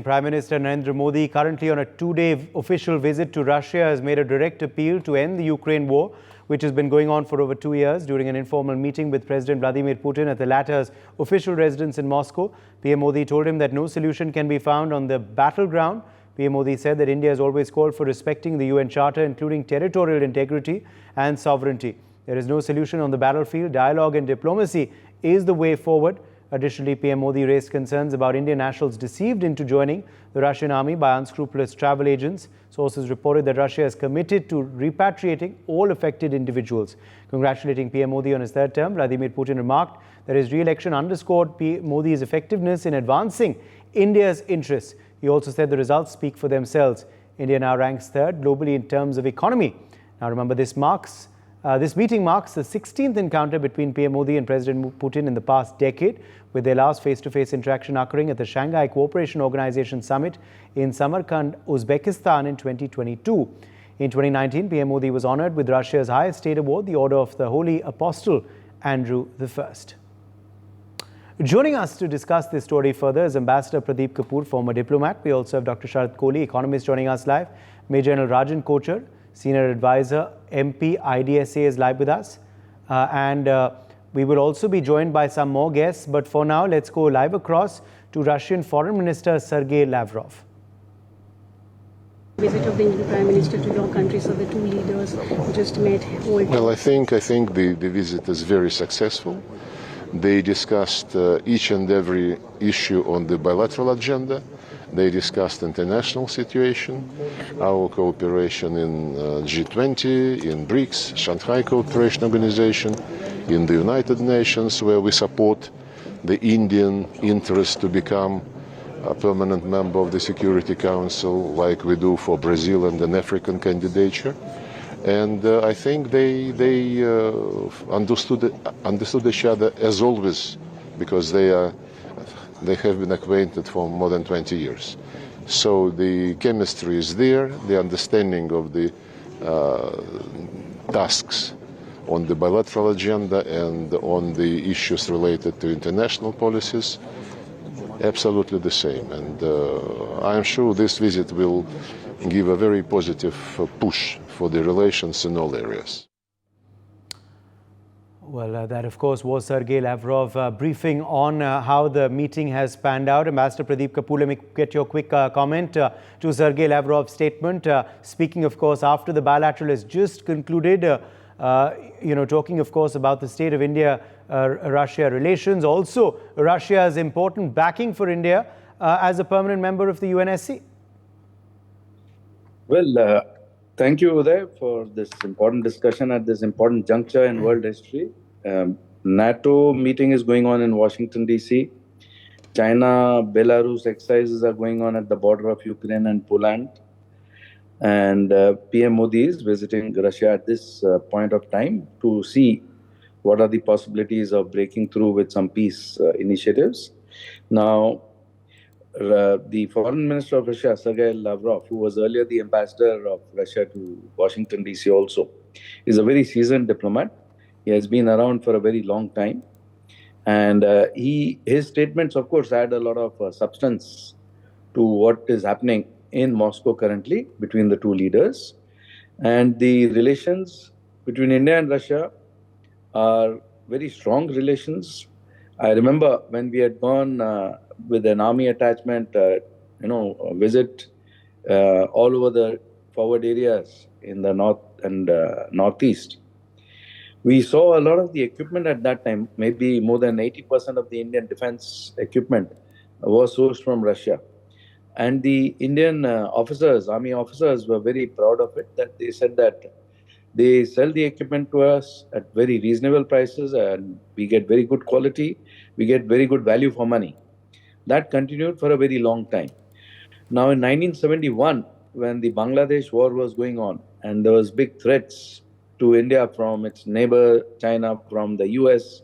Prime Minister Narendra Modi, currently on a two-day official visit to Russia, has made a direct appeal to end the Ukraine war, which has been going on for over 2 years. During an informal meeting with President Vladimir Putin at the latter's official residence in Moscow, PM Modi told him that no solution can be found on the battleground. PM Modi said that India has always called for respecting the UN Charter, including territorial integrity and sovereignty. There is no solution on the battlefield. Dialogue and diplomacy is the way forward. Additionally, PM Modi raised concerns about Indian nationals deceived into joining the Russian army by unscrupulous travel agents. Sources reported that Russia is committed to repatriating all affected individuals. Congratulating PM Modi on his third term, Vladimir Putin remarked that his re-election underscored Modi's effectiveness in advancing India's interests. He also said the results speak for themselves. India now ranks third globally in terms of economy. Now remember, this meeting marks the 16th encounter between PM Modi and President Putin in the past decade, with their last face-to-face interaction occurring at the Shanghai Cooperation Organization Summit in Samarkand, Uzbekistan in 2022. In 2019, PM Modi was honored with Russia's highest state award, the Order of the Holy Apostle Andrew I. Joining us to discuss this story further is Ambassador Pradeep Kapoor, former diplomat. We also have Dr. Sharat Kohli, economist, joining us live. Major General Rajan Kochar, Senior Advisor, MP, IDSA, is live with us. We will also be joined by some more guests. But for now, let's go live across to Russian Foreign Minister Sergei Lavrov. Visit of the Indian Prime Minister to your country, so the two leaders just met. Well, I think the visit is very successful. They discussed each and every issue on the bilateral agenda. They discussed international situation, our cooperation in G20, in BRICS, Shanghai Cooperation Organization, in the United Nations, where we support the Indian interest to become a permanent member of the Security Council, like we do for Brazil and an African candidature. And I think they understood each other as always, because they have been acquainted for more than 20 years. So the chemistry is there, the understanding of the tasks on the bilateral agenda and on the issues related to international policies, absolutely the same. And I'm sure this visit will give a very positive push for the relations in all areas. Well, that, of course, was Sergei Lavrov briefing on how the meeting has panned out. Ambassador Pradeep Kapoor, let me get your quick comment to Sergei Lavrov's statement. Speaking, of course, after the bilateral has just concluded, talking, of course, about the state of India-Russia relations, also Russia's important backing for India as a permanent member of the UNSC. Well, thank you, Uday, for this important discussion at this important juncture in world history. NATO meeting is going on in Washington, D.C. China-Belarus exercises are going on at the border of Ukraine and Poland. And PM Modi is visiting Russia at this point of time to see what are the possibilities of breaking through with some peace initiatives. Now, the Foreign Minister of Russia, Sergei Lavrov, who was earlier the ambassador of Russia to Washington, D.C. also, is a very seasoned diplomat. He has been around for a very long time. And his statements, of course, add a lot of substance to what is happening in Moscow currently between the two leaders. And the relations between India and Russia are very strong relations. I remember when we had gone with an army attachment, a visit all over the forward areas in the north and northeast. We saw a lot of the equipment at that time. Maybe more than 80% of the Indian defense equipment was sourced from Russia. And the Indian army officers were very proud of it, that they said that they sell the equipment to us at very reasonable prices and we get very good quality, we get very good value for money. That continued for a very long time. Now in 1971, when the Bangladesh war was going on and there was big threats to India from its neighbor China, from the US,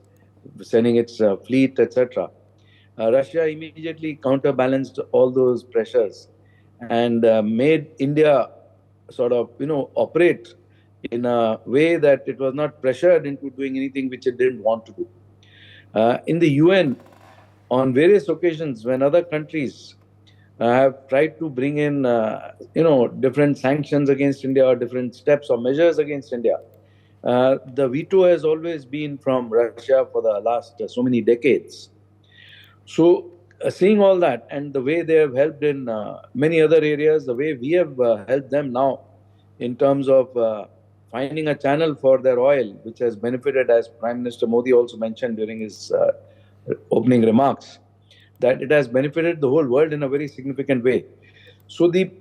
sending its fleet, etc., Russia immediately counterbalanced all those pressures and made India sort of, operate in a way that it was not pressured into doing anything which it didn't want to do. In the UN, on various occasions, when other countries have tried to bring in, different sanctions against India or different steps or measures against India. The veto has always been from Russia for the last so many decades. So, seeing all that and the way they have helped in many other areas, the way we have helped them now in terms of finding a channel for their oil, which has benefited, as Prime Minister Modi also mentioned during his opening remarks, that it has benefited the whole world in a very significant way. So the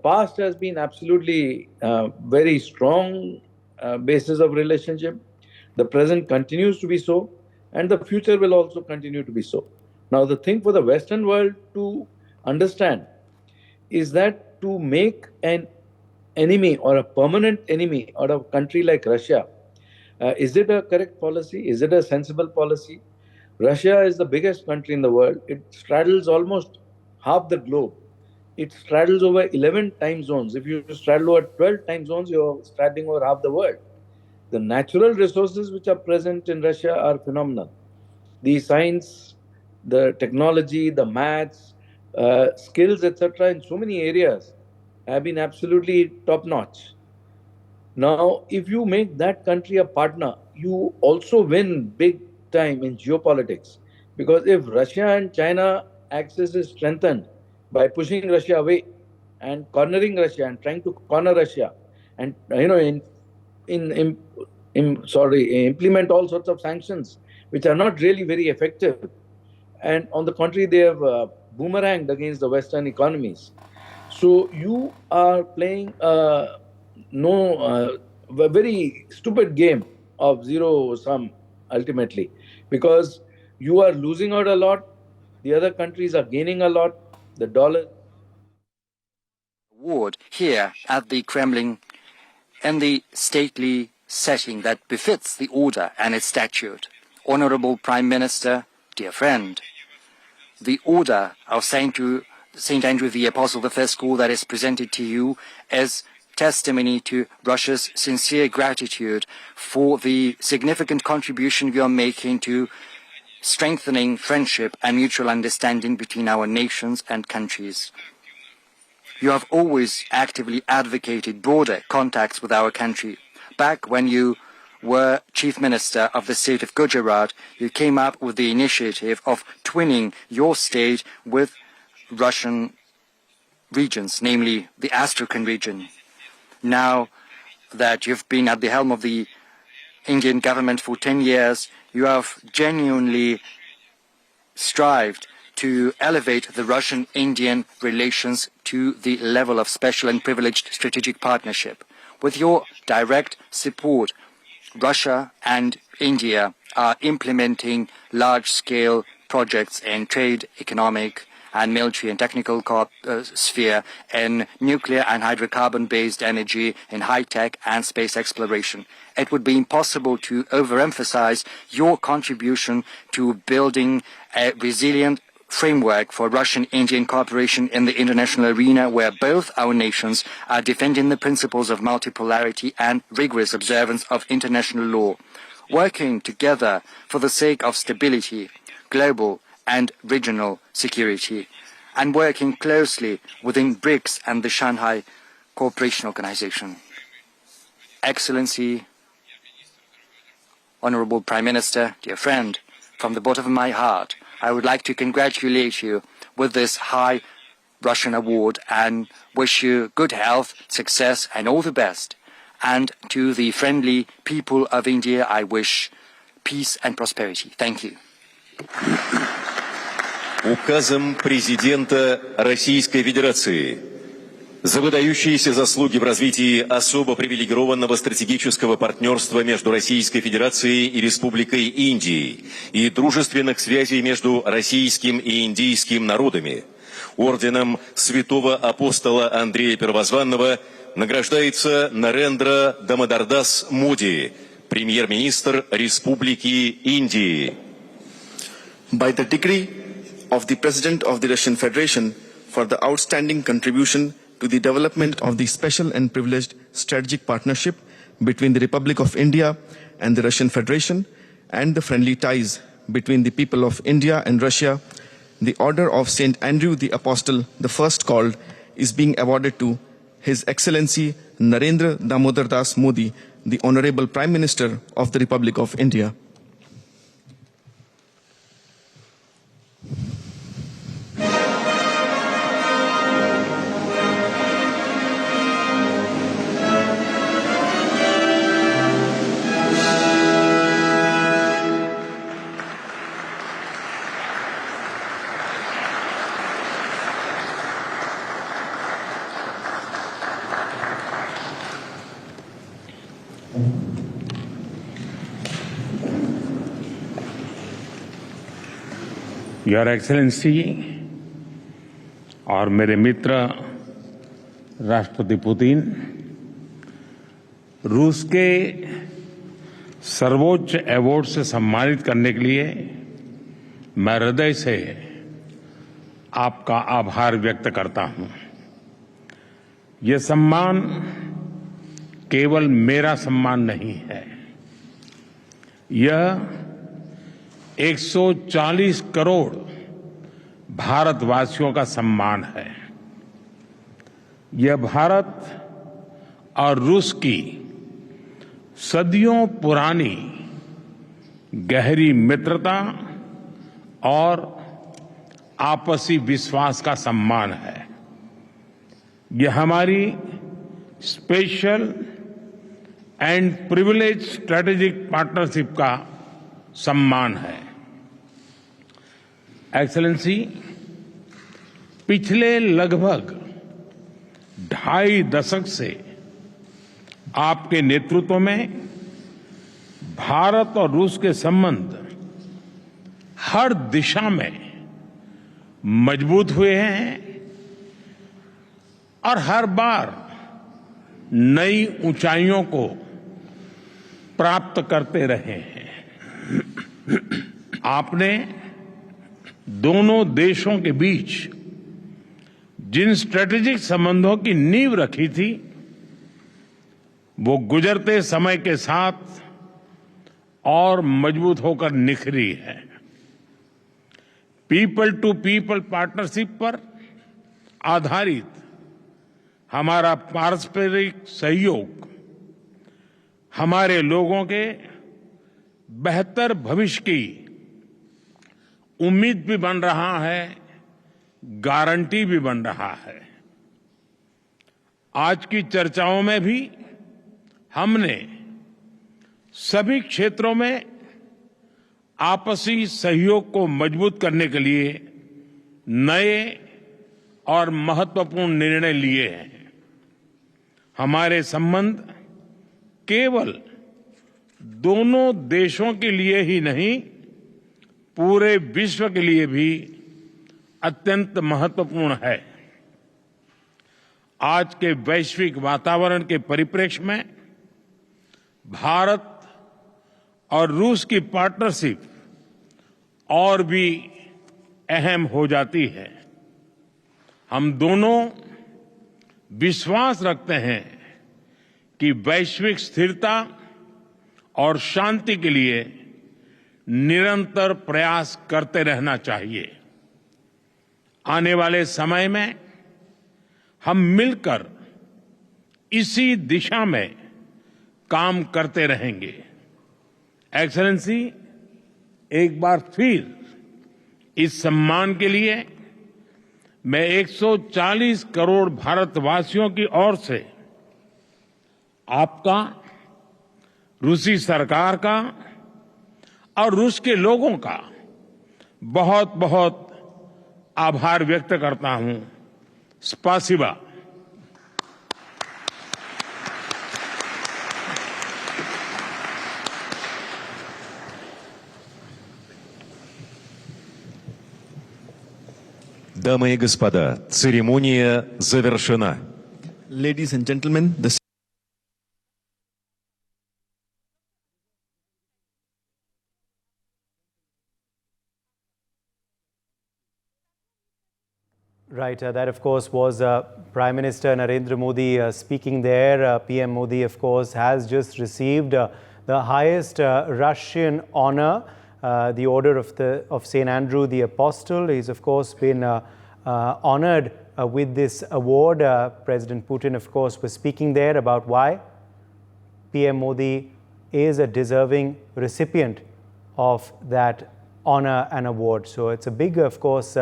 past has been absolutely very strong basis of relationship. The present continues to be so, and the future will also continue to be so. Now, the thing for the Western world to understand is that to make an enemy or a permanent enemy out of a country like Russia, is it a correct policy? Is it a sensible policy? Russia is the biggest country in the world. It straddles almost half the globe. It straddles over 11 time zones. If you straddle over 12 time zones, you're straddling over half the world. The natural resources which are present in Russia are phenomenal. The science, the technology, the maths, skills, etc., in so many areas have been absolutely top notch. Now, if you make that country a partner, you also win big time in geopolitics. Because if Russia and China axis is strengthened by pushing Russia away and cornering Russia and trying to corner Russia, and implement all sorts of sanctions which are not really very effective, and on the contrary, they have boomeranged against the Western economies. So you are playing a very stupid game of zero sum ultimately, because you are losing out a lot, the other countries are gaining a lot, the dollar. Award here at the Kremlin in the stately setting that befits the order and its statute. Honorable Prime Minister, dear friend, the order of St. Andrew the Apostle, the first school that is presented to you is testimony to Russia's sincere gratitude for the significant contribution you are making to strengthening friendship and mutual understanding between our nations and countries. You have always actively advocated broader contacts with our country. Back when you were Chief Minister of the state of Gujarat, you came up with the initiative of twinning your state with Russian regions, namely the Astrakhan region. Now that you've been at the helm of the Indian government for 10 years, you have genuinely strived to elevate the Russian-Indian relations to the level of special and privileged strategic partnership. With your direct support, Russia and India are implementing large-scale projects in trade, economic, and military and technical sphere, in nuclear and hydrocarbon-based energy, in high-tech and space exploration. It would be impossible to overemphasize your contribution to building a resilient framework for Russian-Indian cooperation in the international arena, where both our nations are defending the principles of multipolarity and rigorous observance of international law, working together for the sake of stability, global and regional security, and working closely within BRICS and the Shanghai Cooperation Organization. Excellency, Honorable Prime Minister, dear friend, from the bottom of my heart, I would like to congratulate you with this high Russian award and wish you good health, success, and all the best. And to the friendly people of India, I wish peace and prosperity. Thank you. Указом президента Российской Федерации за выдающиеся заслуги в развитии особо привилегированного стратегического партнерства между Российской Федерацией и Республикой Индии и дружественных связей между российским и индийским народами, орденом святого апостола Андрея Первозванного награждается Нарендра Дамодардас Моди, премьер-министр Республики Индии. By the decree of the President of the Russian Federation for the outstanding contribution to the development of the special and privileged strategic partnership between the Republic of India and the Russian Federation and the friendly ties between the people of India and Russia, the Order of St. Andrew the Apostle, the first called, is being awarded to His Excellency Narendra Damodar Das Modi, the Honorable Prime Minister of the Republic of India. Your excellency और मेरे मित्र राष्ट्रपति Putin, रूस के सर्वोच्च award से सम्मानित करने के लिए मैं हृदय से आपका आभार व्यक्त करता हूं। यह सम्मान केवल मेरा सम्मान नहीं है, यह 140 करोड़ भारतवासियों का सम्मान है। यह भारत और रूस की सदियों पुरानी गहरी मित्रता और आपसी विश्वास का सम्मान है। यह हमारी special and privilege strategic partnership का सम्मान है। एक्सेलेंसी, पिछले लगभग 2.5 दशक से आपके नेतृत्व में भारत और रूस के संबंध हर दिशा में मजबूत हुए हैं और हर बार नई ऊंचाइयों को प्राप्त करते रहे हैं। आपने दोनों देशों के बीच जिन स्ट्रेटेजिक संबंधों की नींव रखी थी, वो गुजरते समय के साथ और मजबूत होकर निखरी है। पीपल टू पीपल पार्टनरशिप पर आधारित हमारा पारस्परिक सहयोग हमारे लोगों के बेहतर भविष्य की उम्मीद भी बन रहा है, गारंटी भी बन रहा है। आज की चर्चाओं में भी हमने सभी क्षेत्रों में आपसी सहयोग को मजबूत करने के लिए नए और महत्वपूर्ण निर्णय लिए हैं। हमारे संबंध केवल दोनों देशों के लिए ही नहीं, पूरे विश्व के लिए भी अत्यंत महत्वपूर्ण है। आज के वैश्विक वातावरण के परिप्रेक्ष्य में भारत और रूस की पार्टनरशिप और भी अहम हो जाती है। हम दोनों विश्वास रखते हैं कि वैश्विक स्थिरता और शांति के लिए निरंतर प्रयास करते रहना चाहिए। आने वाले समय में हम मिलकर इसी दिशा में काम करते रहेंगे। एक्सेलेंसी, एक बार फिर इस सम्मान के लिए मैं 140 करोड़ भारतवासियों की ओर से आपका, रूसी सरकार का और रूस के लोगों का बहुत बहुत आभार व्यक्त करता हूं। स्पासिबा। Дамы и господа, церемония завершена. Ladies and gentlemen, the Right, that of course was Prime Minister Narendra Modi speaking there. PM Modi of course has just received the highest Russian honor, the Order of St. Andrew the Apostle. He's, of course, been honored with this award. President Putin, of course, was speaking there about why PM Modi is a deserving recipient of that honor and award. So it's a big, of course,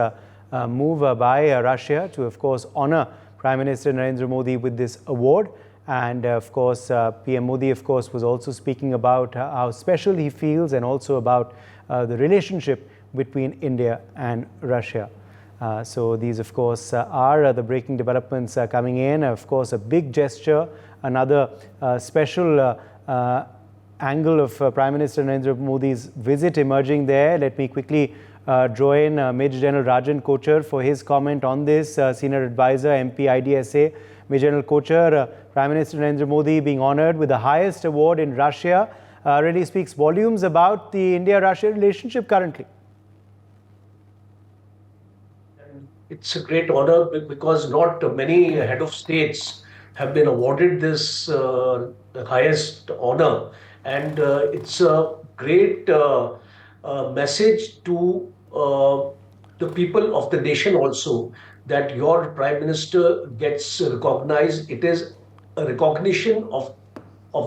move by Russia to, of course, honor Prime Minister Narendra Modi with this award. And of course, PM Modi, of course, was also speaking about how special he feels and also about the relationship between India and Russia. So these, of course, are the breaking developments coming in. Of course, a big gesture, another special angle of Prime Minister Narendra Modi's visit emerging there. Let me quickly draw in Major General Rajan Kochar for his comment on this, Senior Advisor, MP IDSA. Major General Kochar, Prime Minister Narendra Modi being honored with the highest award in Russia really speaks volumes about the India-Russia relationship currently. It's a great honor because not many head of states have been awarded this highest honor. And it's a great message to the people of the nation also that your Prime Minister gets recognized. It is a recognition of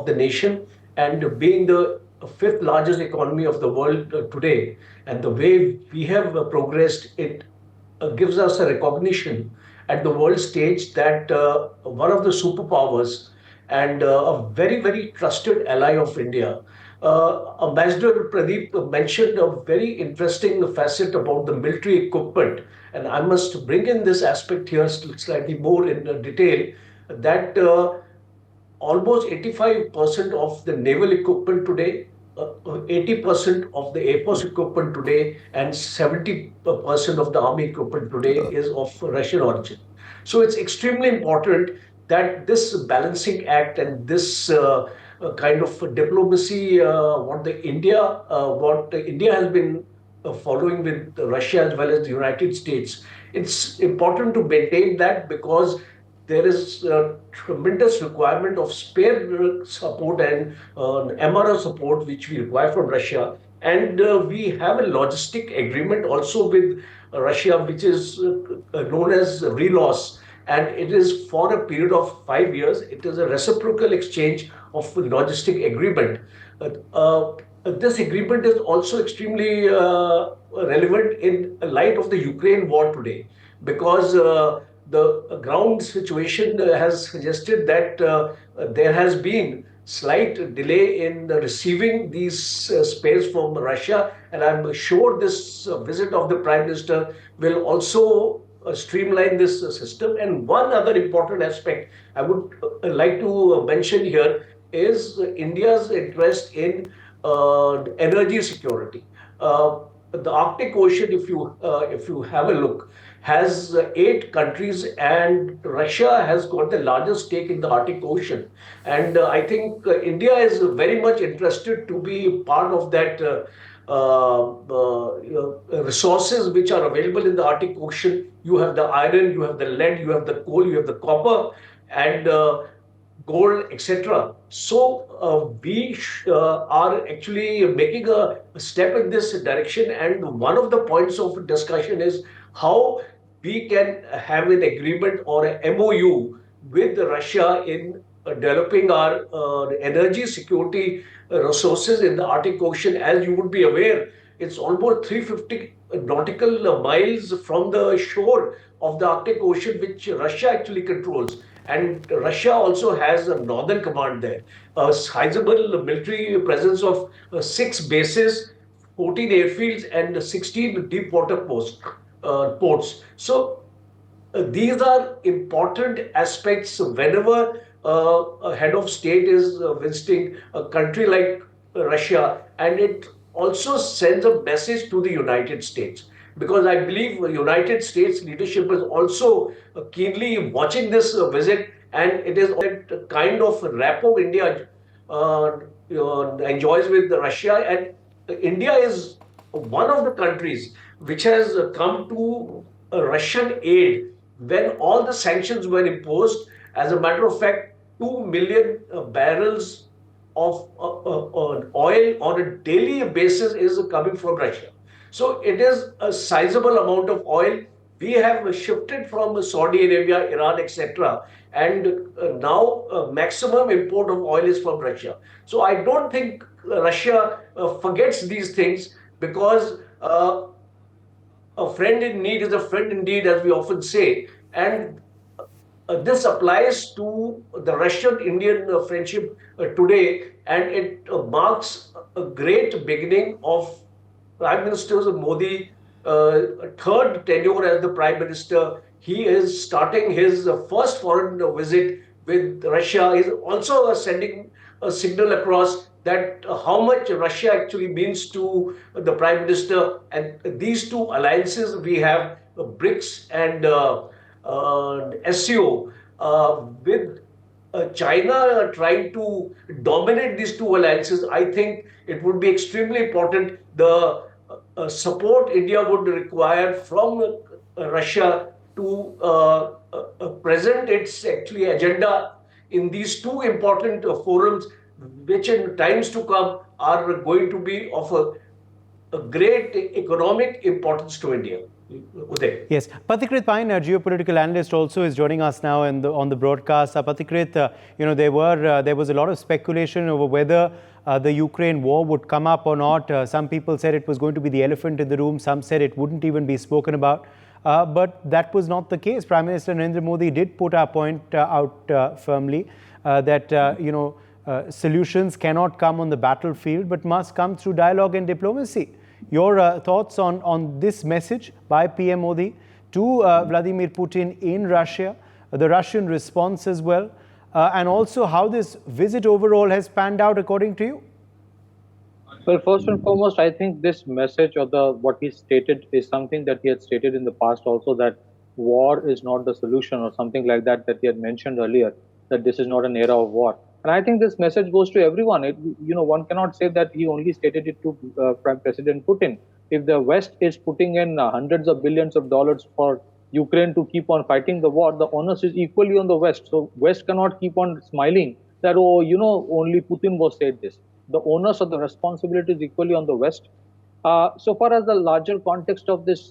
the nation, and being the fifth largest economy of the world today, and the way we have progressed, it gives us a recognition at the world stage that one of the superpowers and a very, very trusted ally of India. Ambassador Pradeep mentioned a very interesting facet about the military equipment, and I must bring in this aspect here slightly more in detail, that almost 85% of the naval equipment today, 80% of the Air Force equipment today, and 70% of the Army equipment today is of Russian origin. So it's extremely important that this balancing act and this kind of diplomacy, what India has been following with Russia as well as the United States, it's important to maintain that because there is a tremendous requirement of spare support and MRO support which we require from Russia. And we have a logistic agreement also with Russia, which is known as RELOS. And it is for a period of 5 years. It is a reciprocal exchange of logistic agreement. This agreement is also extremely relevant in light of the Ukraine war today, because the ground situation has suggested that there has been slight delay in receiving these spares from Russia, and I'm sure this visit of the Prime Minister will also streamline this system. And one other important aspect I would like to mention here is India's interest in energy security. The Arctic Ocean, if you have a look, has 8 countries, and Russia has got the largest stake in the Arctic Ocean. And I think India is very much interested to be part of that resources which are available in the Arctic Ocean. You have the iron, you have the lead, you have the coal, you have the copper, and gold, etc. So we are actually making a step in this direction, and one of the points of discussion is how we can have an agreement or a MOU with Russia in developing our energy security resources in the Arctic Ocean. As you would be aware, it's almost 350 nautical miles from the shore of the Arctic Ocean, which Russia actually controls. And Russia also has a northern command there, a sizable military presence of 6 bases, 14 airfields, and 16 deep water ports. So these are important aspects whenever a head of state is visiting a country like Russia, and it also sends a message to the United States, because I believe the United States leadership is also keenly watching this visit, and it is that kind of rapport India enjoys with Russia. And India is one of the countries which has come to Russian aid when all the sanctions were imposed. As a matter of fact, 2 million barrels of oil on a daily basis is coming from Russia. So it is a sizable amount of oil. We have shifted from Saudi Arabia, Iran, etc. And now maximum import of oil is from Russia. So I don't think Russia forgets these things, because a friend in need is a friend indeed, as we often say. And this applies to the Russian-Indian friendship today, and it marks a great beginning of Prime Minister Modi third tenure as the Prime Minister. He is starting his first foreign visit with Russia. He's also sending a signal across that how much Russia actually means to the Prime Minister. And these two alliances we have, BRICS and SCO, with China trying to dominate these two alliances, I think it would be extremely important. The support India would require from Russia to present its actually agenda in these two important forums, which in times to come are going to be of a great economic importance to India. Uday. Yes, Pathikrit Pine, a geopolitical analyst, also is joining us now on the broadcast. Pathikrit, there was a lot of speculation over whether the Ukraine war would come up or not. Some people said it was going to be the elephant in the room. Some said it wouldn't even be spoken about. But that was not the case. Prime Minister Narendra Modi did put our point out firmly that solutions cannot come on the battlefield, but must come through dialogue and diplomacy. Your thoughts on this message by PM Modi to Vladimir Putin in Russia, the Russian response as well, and also how this visit overall has panned out according to you? Well, first and foremost, I think this message, or what he stated, is something that he had stated in the past also, that war is not the solution, or something like that he had mentioned earlier, that this is not an era of war. And I think this message goes to everyone. One cannot say that he only stated it to Prime President Putin. If the West is putting in hundreds of billions of dollars for Ukraine to keep on fighting the war, the onus is equally on the West. So West cannot keep on smiling that, only Putin was said this. The onus of the responsibility is equally on the West. So far as the larger context of this,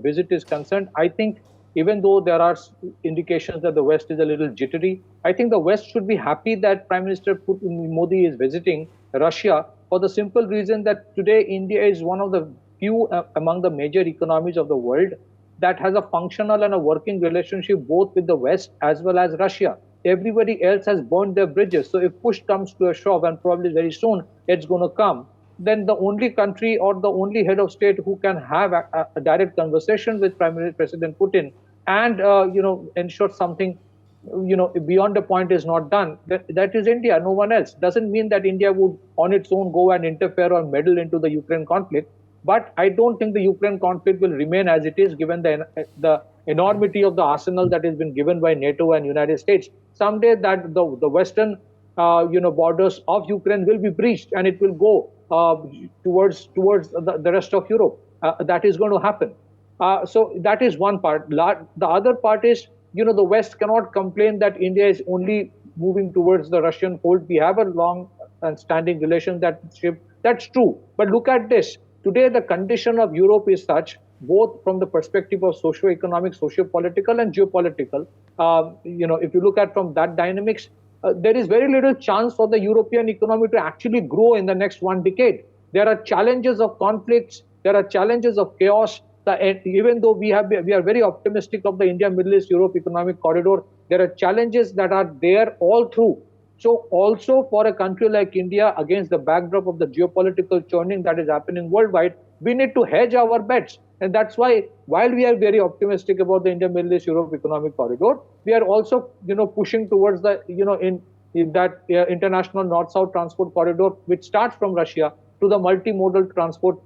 visit is concerned, I think even though there are indications that the West is a little jittery, I think the West should be happy that Prime Minister Modi is visiting Russia, for the simple reason that today India is one of the few among the major economies of the world that has a functional and a working relationship both with the West as well as Russia. Everybody else has burned their bridges. So if push comes to a shove, and probably very soon it's going to come, then the only country or the only head of state who can have a direct conversation with President Putin and ensure something beyond the point is not done, that is India, no one else. Doesn't mean that India would on its own go and interfere or meddle into the Ukraine conflict, but I don't think the Ukraine conflict will remain as it is, given the enormity of the arsenal that has been given by NATO and United States. Someday that the western borders of Ukraine will be breached, and it will go towards the rest of Europe. That is going to happen. So that is one part. The other part is, the West cannot complain that India is only moving towards the Russian fold. We have a long and standing relationship. That's true. But look at this. Today, the condition of Europe is such, both from the perspective of socio-economic, socio-political, and geopolitical. If you look at from that dynamics, there is very little chance for the European economy to actually grow in the next one decade. There are challenges of conflicts. There are challenges of chaos. Even though we are very optimistic of the India, Middle East, Europe economic corridor, there are challenges that are there all through. So also for a country like India, against the backdrop of the geopolitical churning that is happening worldwide, we need to hedge our bets. And that's why, while we are very optimistic about the India, Middle East, Europe economic corridor, we are also, pushing towards the, in that international north-south transport corridor, which starts from Russia to the multimodal transport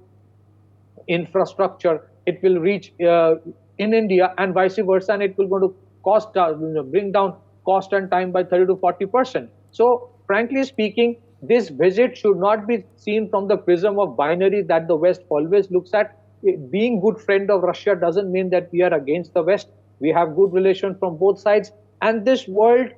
infrastructure. It will reach in India and vice versa, and it will going to bring down cost and time by 30 to 40%. So, frankly speaking, this visit should not be seen from the prism of binary that the West always looks at. Being good friend of Russia doesn't mean that we are against the West. We have good relations from both sides, and this world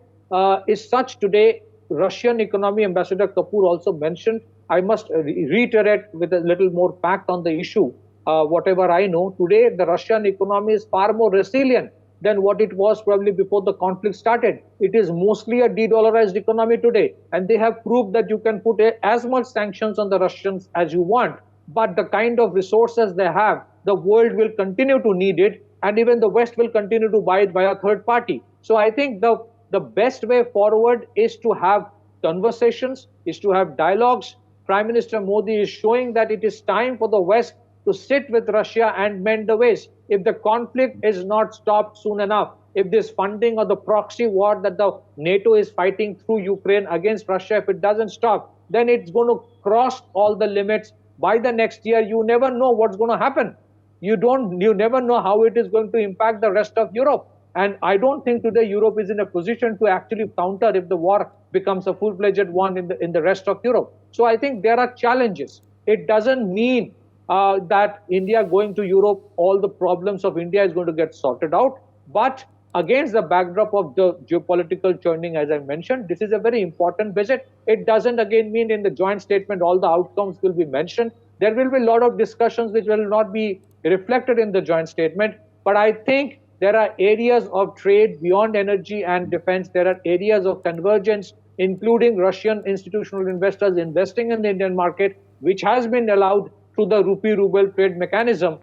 is such today Russian economy Ambassador Kapoor also mentioned, I must reiterate with a little more fact on the issue. Whatever I know, today the Russian economy is far more resilient than what it was probably before the conflict started. It is mostly a de-dollarized economy today, and they have proved that you can put as much sanctions on the Russians as you want, but the kind of resources they have, the world will continue to need it, and even the West will continue to buy it by a third party. So I think the best way forward is to have conversations, is to have dialogues. Prime Minister Modi is showing that it is time for the West to sit with Russia and mend the ways. If the conflict is not stopped soon enough, if this funding or the proxy war that the NATO is fighting through Ukraine against Russia, if it doesn't stop, then it's going to cross all the limits. By the next year, you never know what's going to happen. You never know how it is going to impact the rest of Europe. And I don't think today Europe is in a position to actually counter if the war becomes a full-fledged one in the rest of Europe. So I think there are challenges. It doesn't mean that India going to Europe, all the problems of India is going to get sorted out. But against the backdrop of the geopolitical churning, as I mentioned, this is a very important visit. It doesn't again mean in the joint statement all the outcomes will be mentioned. There will be a lot of discussions which will not be reflected in the joint statement. But I think there are areas of trade beyond energy and defense. There are areas of convergence, including Russian institutional investors investing in the Indian market, which has been allowed through the rupee-ruble trade mechanism.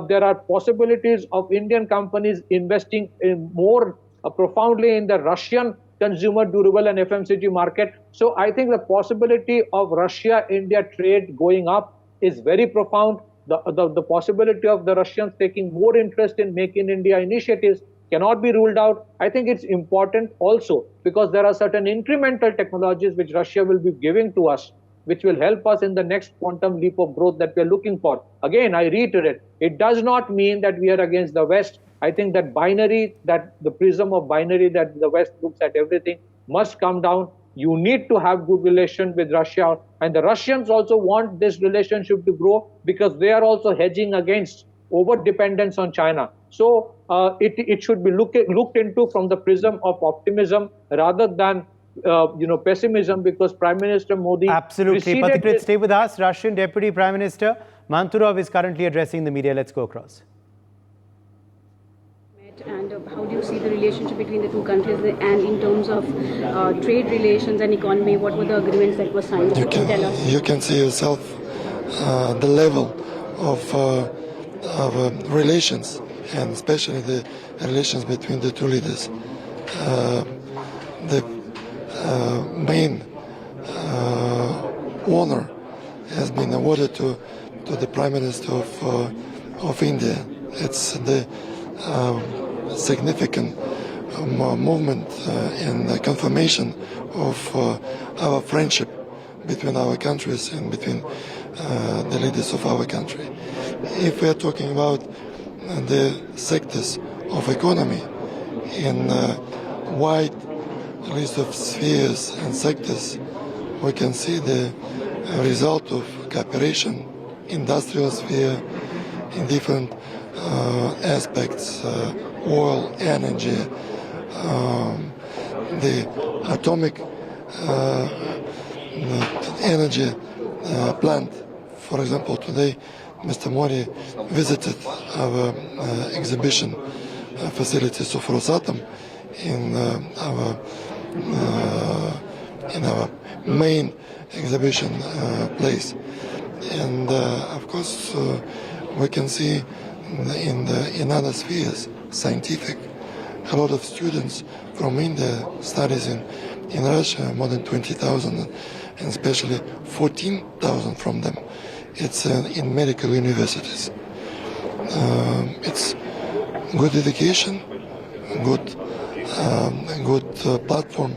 There are possibilities of Indian companies investing in more profoundly in the Russian consumer durable and FMCG market. So I think the possibility of Russia-India trade going up is very profound. The possibility of the Russians taking more interest in Make in India initiatives cannot be ruled out. I think it's important also because there are certain incremental technologies which Russia will be giving to us, which will help us in the next quantum leap of growth that we're looking for. Again, I reiterate, it does not mean that we are against the West. I think that binary, that the prism of binary that the West looks at everything must come down. You need to have good relations with Russia. And the Russians also want this relationship to grow because they are also hedging against over-dependence on China. So it should be looked into from the prism of optimism rather than pessimism, because Prime Minister Modi... Absolutely. Patikrit, stay with us. Russian Deputy Prime Minister Manturov is currently addressing the media. Let's go across. And how do you see the relationship between the two countries, and in terms of trade relations and economy, what were the agreements that were signed? You can see yourself the level of relations, and especially the relations between the two leaders. The main honor has been awarded to the Prime Minister of India. It's the significant movement and the confirmation of our friendship between our countries and between the leaders of our country. If we are talking about the sectors of economy in wide list of spheres and sectors, we can see the result of cooperation, industrial sphere in different aspects, oil, energy, the atomic energy plant. For example, today Mr. Modi visited our exhibition facilities of Rosatom in our main exhibition place, and of course we can see in other spheres, scientific, a lot of students from India studies in Russia, more than 20,000, and especially 14,000 from them. It's in medical universities. It's good education, good platform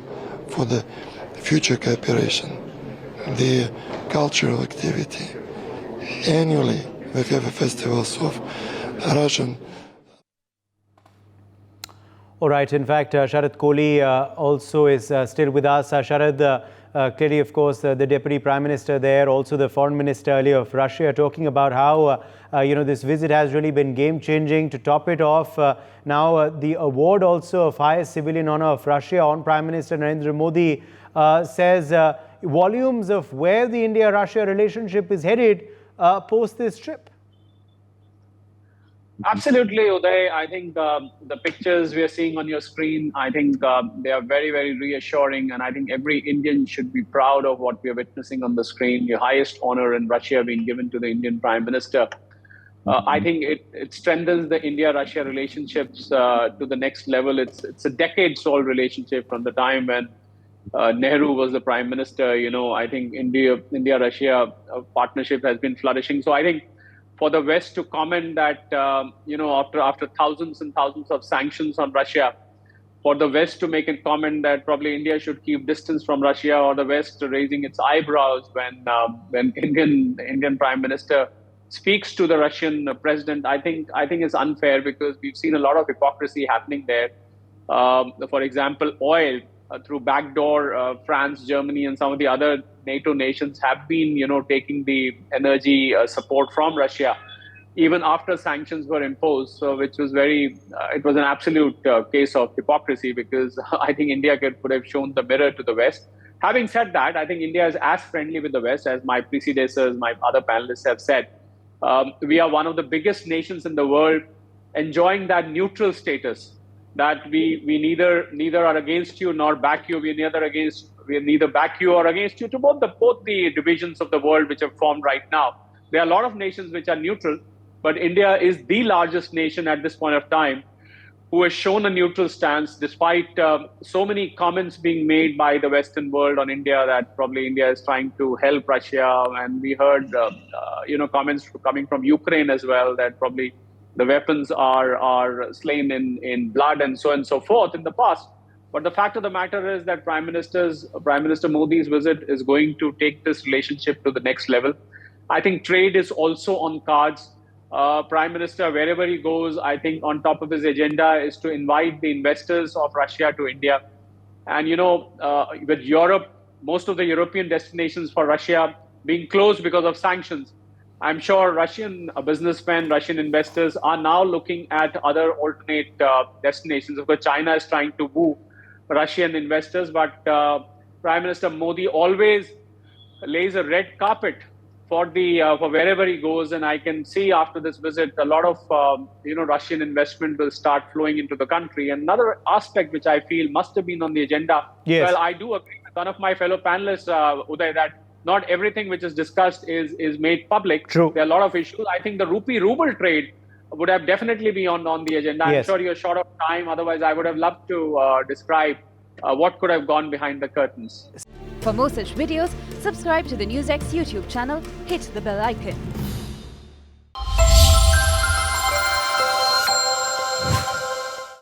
for the future cooperation. The cultural activity. Annually, we have festivals of Russian. All right. In fact, Sharad Kohli also is still with us. Sharad, clearly, of course, the Deputy Prime Minister there, also the Foreign Minister earlier of Russia, talking about how, this visit has really been game-changing. To top it off, now the award also of highest civilian honor of Russia on Prime Minister Narendra Modi says volumes of where the India-Russia relationship is headed post this trip. Absolutely, Uday. I think the pictures we are seeing on your screen, I think they are very, very reassuring. And I think every Indian should be proud of what we are witnessing on the screen. The highest honor in Russia being given to the Indian Prime Minister. I think it strengthens the India-Russia relationships to the next level. It's a decades-old relationship from the time when Nehru was the Prime Minister. You know, I think India-Russia partnership has been flourishing. So I think for the West to comment that, you know, after thousands and thousands of sanctions on Russia, for the West to make a comment that probably India should keep distance from Russia, or the West raising its eyebrows when Indian Prime Minister speaks to the Russian president, I think is unfair, because we've seen a lot of hypocrisy happening there. For example, oil through backdoor, France, Germany, and some of the other NATO nations have been, you know, taking the energy support from Russia, even after sanctions were imposed. So, which was it was an absolute case of hypocrisy, because I think India could have shown the mirror to the West. Having said that, I think India is as friendly with the West as my predecessors, my other panelists have said. We are one of the biggest nations in the world, enjoying that neutral status, that we neither are against you nor back you. We neither back you or against you to both the divisions of the world which have formed right now. There are a lot of nations which are neutral, but India is the largest nation at this point of time who has shown a neutral stance, despite so many comments being made by the Western world on India that probably India is trying to help Russia. And we heard, you know, comments coming from Ukraine as well, that probably the weapons are slain in blood and so forth in the past. But the fact of the matter is that Prime Minister Modi's visit is going to take this relationship to the next level. I think trade is also on cards. Prime Minister, wherever he goes, I think on top of his agenda is to invite the investors of Russia to India. And, you know, with Europe, most of the European destinations for Russia being closed because of sanctions, I'm sure Russian businessmen, Russian investors are now looking at other alternate destinations. Of course, China is trying to woo Russian investors, but Prime Minister Modi always lays a red carpet for wherever he goes, and I can see after this visit a lot of you know, Russian investment will start flowing into the country. Another aspect which I feel must have been on the agenda. Yes. Well, I do agree with one of my fellow panelists, Uday, that not everything which is discussed is made public. True. There are a lot of issues. I think the rupee-ruble trade would have definitely been on the agenda. Yes. I'm sure you're short of time. Otherwise, I would have loved to describe what could have gone behind the curtains. For more such videos, subscribe to the NewsX YouTube channel, hit the bell icon.